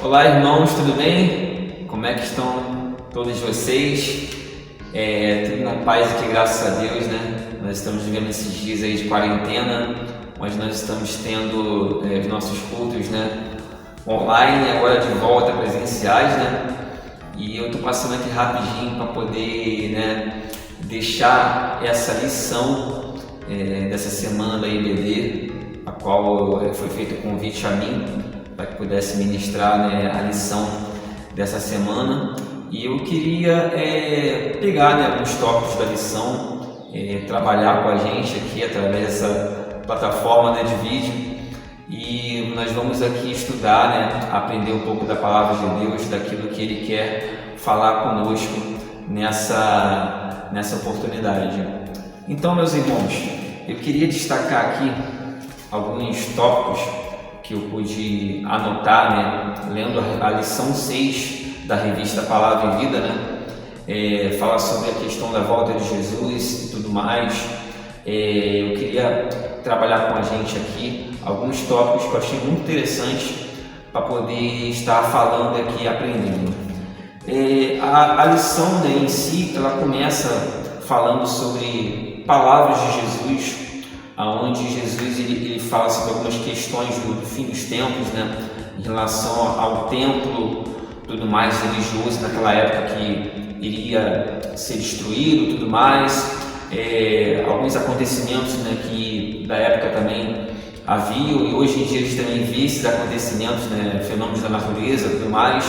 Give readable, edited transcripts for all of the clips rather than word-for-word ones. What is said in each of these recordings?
Olá, irmãos, tudo bem? Como é que estão todos vocês? Tudo na paz e que graças a Deus, né? Nós estamos vivendo esses dias aí de quarentena, onde nós estamos tendo os nossos cultos, né? Online, agora de volta presenciais, né? E eu estou passando aqui rapidinho para poder, né, deixar essa lição dessa semana da IBD, a qual foi feito o convite a mim para que pudesse ministrar, né, a lição dessa semana. E eu queria pegar, né, alguns tópicos da lição, trabalhar com a gente aqui através dessa plataforma, né, de vídeo. E nós vamos aqui estudar, né, aprender um pouco da palavra de Deus, daquilo que Ele quer falar conosco nessa oportunidade. Então, meus irmãos, eu queria destacar aqui alguns tópicos que eu pude anotar, né, lendo a lição 6 da revista Palavra e Vida, né, fala sobre a questão da volta de Jesus e tudo mais. Eu queria trabalhar com a gente aqui alguns tópicos que eu achei muito interessantes para poder estar falando aqui e aprendendo. A lição, né, em si, ela começa falando sobre palavras de Jesus, aonde Jesus ele fala sobre algumas questões do fim dos tempos, né, em relação ao templo, tudo mais religioso naquela época que iria ser destruído, tudo mais, alguns acontecimentos, né, que da época também haviam, e hoje em dia a gente também vê esses acontecimentos, né, fenômenos da natureza, tudo mais.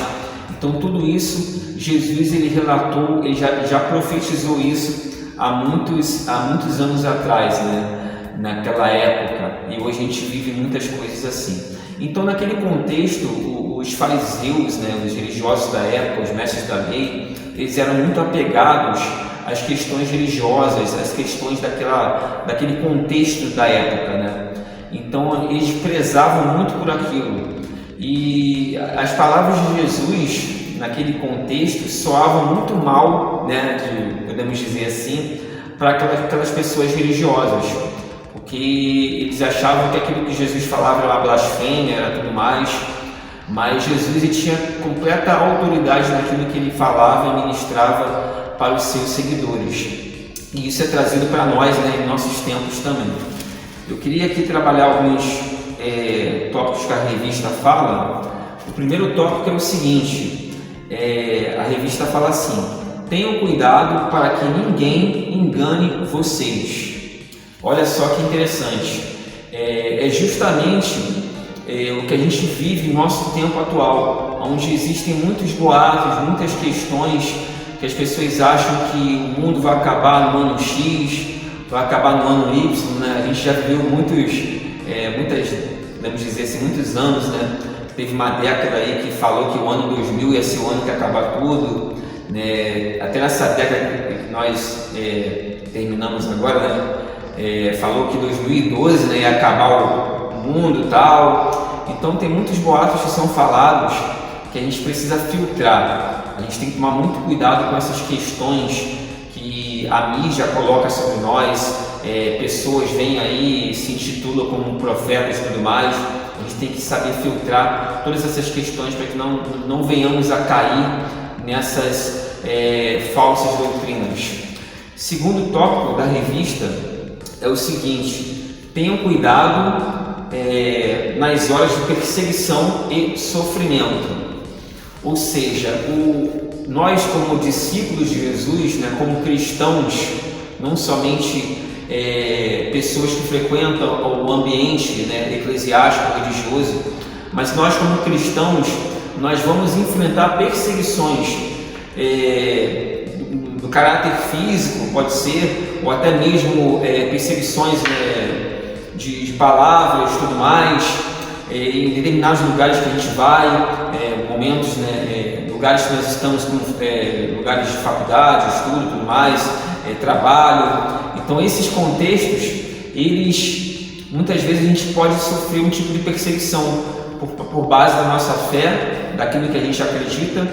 Então tudo isso Jesus ele relatou, ele já profetizou isso há muitos anos atrás, né, naquela época, e hoje a gente vive muitas coisas assim. Então naquele contexto os fariseus, né, os religiosos da época, os mestres da lei, eles eram muito apegados às questões religiosas, às questões daquele contexto da época, né? Então eles prezavam muito por aquilo, e as palavras de Jesus naquele contexto soavam muito mal, né, podemos dizer assim, para aquelas pessoas religiosas, porque eles achavam que aquilo que Jesus falava era uma blasfêmia, era tudo mais, mas Jesus ele tinha completa autoridade naquilo que ele falava e ministrava para os seus seguidores, e isso é trazido para nós, né, em nossos tempos também. Eu queria aqui trabalhar alguns tópicos que a revista fala. O primeiro tópico é o seguinte: a revista fala assim: tenham cuidado para que ninguém engane vocês. Olha só que interessante, é justamente o que a gente vive no nosso tempo atual, onde existem muitos boatos, muitas questões que as pessoas acham que o mundo vai acabar no ano X, vai acabar no ano Y, né? A gente já viu podemos dizer assim, muitos anos, né? Teve uma década aí que falou que o ano 2000 ia ser o ano que ia acabar tudo, né? Até nessa década que nós terminamos agora, né? Falou que 2012, né, ia acabar o mundo e tal. Então tem muitos boatos que são falados que a gente precisa filtrar. A gente tem que tomar muito cuidado com essas questões que a mídia coloca sobre nós. Pessoas vêm aí e se intitulam como profetas e tudo mais. A gente tem que saber filtrar todas essas questões para que não venhamos a cair nessas falsas doutrinas. Segundo tópico da revista é o seguinte: tenham cuidado nas horas de perseguição e sofrimento. Ou seja, nós como discípulos de Jesus, né, como cristãos, não somente pessoas que frequentam o ambiente, né, eclesiástico, religioso, mas nós como cristãos, nós vamos enfrentar perseguições do caráter físico, pode ser, ou até mesmo perseguições de palavras e tudo mais, em determinados lugares que a gente vai, momentos, né, lugares que nós estamos como lugares de faculdade, estudo, tudo mais, trabalho. Então esses contextos, eles muitas vezes a gente pode sofrer um tipo de perseguição por base da nossa fé, daquilo que a gente acredita,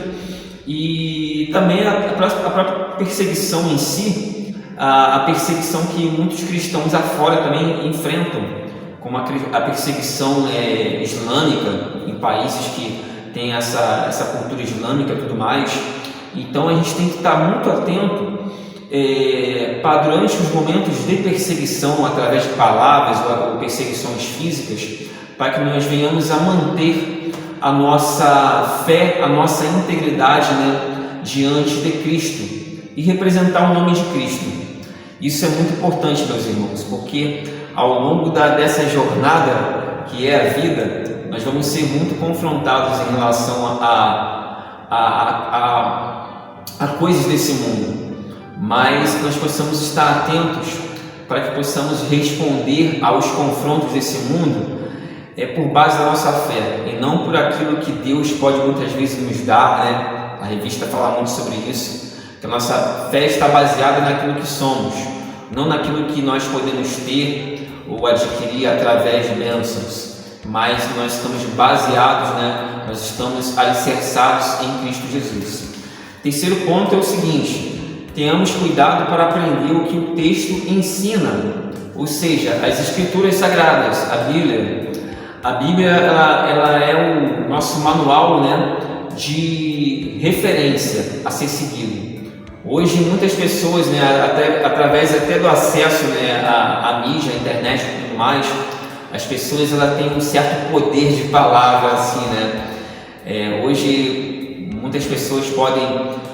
e também a própria perseguição em si, a perseguição que muitos cristãos afora também enfrentam, como a perseguição islâmica em países que tem essa cultura islâmica e tudo mais. Então a gente tem que estar muito atento para durante os momentos de perseguição, através de palavras ou perseguições físicas, para que nós venhamos a manter a nossa fé, a nossa integridade, né, diante de Cristo e representar o nome de Cristo. Isso é muito importante, meus irmãos, porque ao longo dessa jornada que é a vida, nós vamos ser muito confrontados em relação a coisas desse mundo, mas que nós possamos estar atentos para que possamos responder aos confrontos desse mundo por base da nossa fé e não por aquilo que Deus pode muitas vezes nos dar, né? A revista fala muito sobre isso, que a nossa fé está baseada naquilo que somos, não naquilo que nós podemos ter ou adquirir através de bênçãos, mas nós estamos baseados, né? Nós estamos alicerçados em Cristo Jesus. Terceiro ponto é o seguinte: tenhamos cuidado para aprender o que o texto ensina, ou seja, as Escrituras Sagradas, a Bíblia. A Bíblia ela é o nosso manual, né, de referência a ser seguido. Hoje muitas pessoas, né, através do acesso, né, à mídia, à internet e tudo mais, as pessoas têm um certo poder de palavra, assim, né? Hoje muitas pessoas podem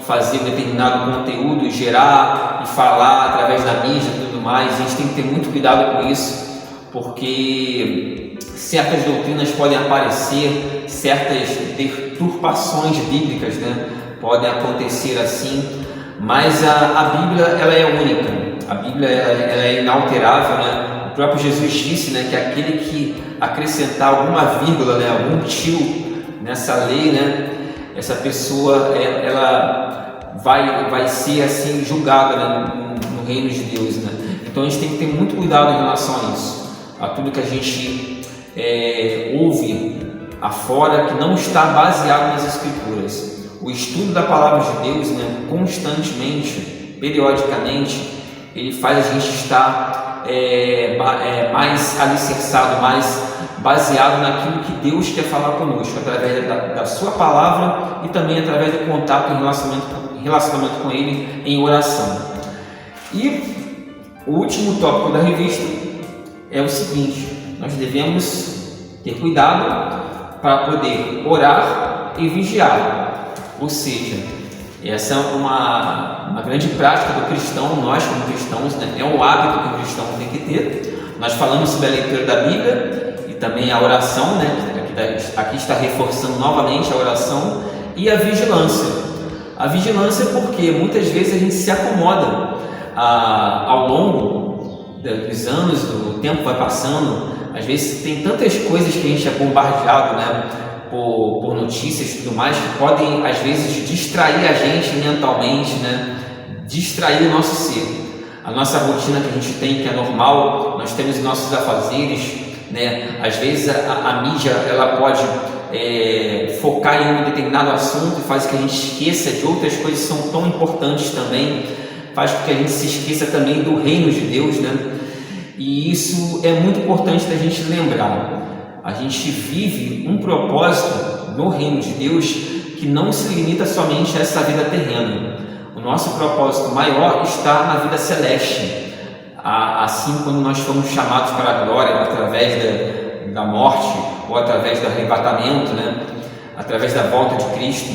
fazer um determinado conteúdo, gerar e falar através da mídia e tudo mais. A gente tem que ter muito cuidado com isso, porque certas doutrinas podem aparecer, certas deturpações bíblicas, né, podem acontecer assim, mas a Bíblia ela é única, a Bíblia ela é inalterável, né? O próprio Jesus disse, né, que aquele que acrescentar alguma vírgula, né, algum tio nessa lei, né, essa pessoa ela vai ser assim julgada, né, no reino de Deus, né? Então a gente tem que ter muito cuidado em relação a isso, a tudo que a gente ouve afora que não está baseado nas Escrituras. O estudo da palavra de Deus, né, constantemente, periodicamente, ele faz a gente estar mais alicerçado, mais baseado naquilo que Deus quer falar conosco, através da sua palavra e também através do contato e relacionamento com Ele em oração. E o último tópico da revista é o seguinte: nós devemos ter cuidado para poder orar e vigiar, ou seja, essa é uma grande prática do cristão, nós como cristãos, né? É um hábito que o cristão tem que ter. Nós falamos sobre a leitura da Bíblia e também a oração, né? Aqui está reforçando novamente a oração e a vigilância. A vigilância porque muitas vezes a gente se acomoda ao longo dos anos, o tempo vai passando. Às vezes tem tantas coisas que a gente é bombardeado, né, por notícias e tudo mais, que podem às vezes distrair a gente mentalmente, né, distrair o nosso ser. A nossa rotina que a gente tem, que é normal, nós temos os nossos afazeres, né? Às vezes a mídia ela pode focar em um determinado assunto e faz com que a gente esqueça de outras coisas que são tão importantes também, faz com que a gente se esqueça também do reino de Deus, né? E isso é muito importante da gente lembrar. A gente vive um propósito no reino de Deus que não se limita somente a essa vida terrena. O nosso propósito maior está na vida celeste. Assim, quando nós fomos chamados para a glória através da morte ou através do arrebatamento, né? Através da volta de Cristo,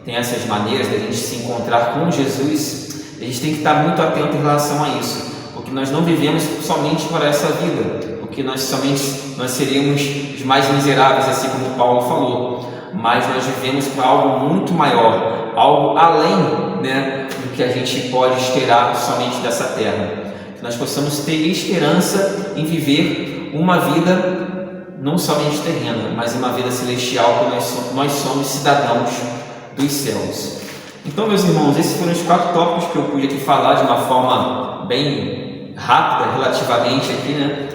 tem essas maneiras de a gente se encontrar com Jesus. A gente tem que estar muito atento em relação a isso. Porque nós não vivemos somente para essa vida, porque nós seríamos os mais miseráveis, assim como Paulo falou, mas nós vivemos para algo muito maior, algo além, né, do que a gente pode esperar somente dessa terra. Que nós possamos ter esperança em viver uma vida não somente terrena, mas uma vida celestial, que nós somos cidadãos dos céus. Então, meus irmãos, esses foram os 4 tópicos que eu pude aqui falar de uma forma bem rápida, relativamente aqui, né?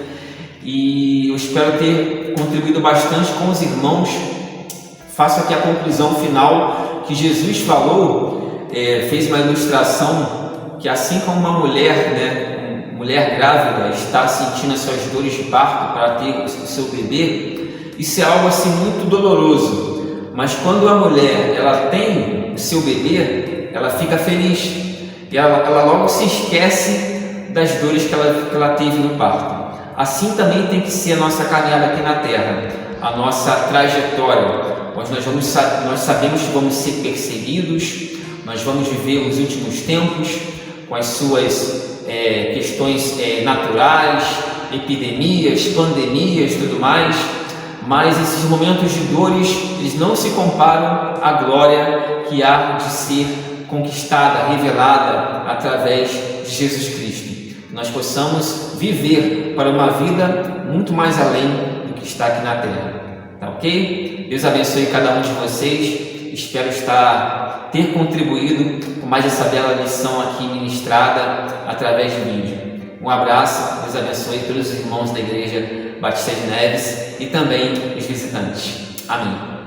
E eu espero ter contribuído bastante com os irmãos. Faço aqui a conclusão final, que Jesus falou, fez uma ilustração, que assim como uma mulher, né, mulher grávida está sentindo as suas dores de parto para ter o seu bebê, isso é algo assim muito doloroso. Mas quando a mulher ela tem o seu bebê, ela fica feliz e ela logo se esquece das dores que ela teve no parto. Assim também tem que ser a nossa caminhada aqui na Terra, a nossa trajetória, onde nós sabemos que vamos ser perseguidos, nós vamos viver os últimos tempos com as suas questões naturais, epidemias, pandemias, tudo mais, mas esses momentos de dores, eles não se comparam à glória que há de ser conquistada, revelada através de Jesus Cristo. Que nós possamos viver para uma vida muito mais além do que está aqui na Terra, tá ok? Deus abençoe cada um de vocês, espero ter contribuído com mais essa bela lição aqui ministrada através do vídeo. Um abraço, Deus abençoe todos os irmãos da Igreja Batista de Neves e também os visitantes. Amém.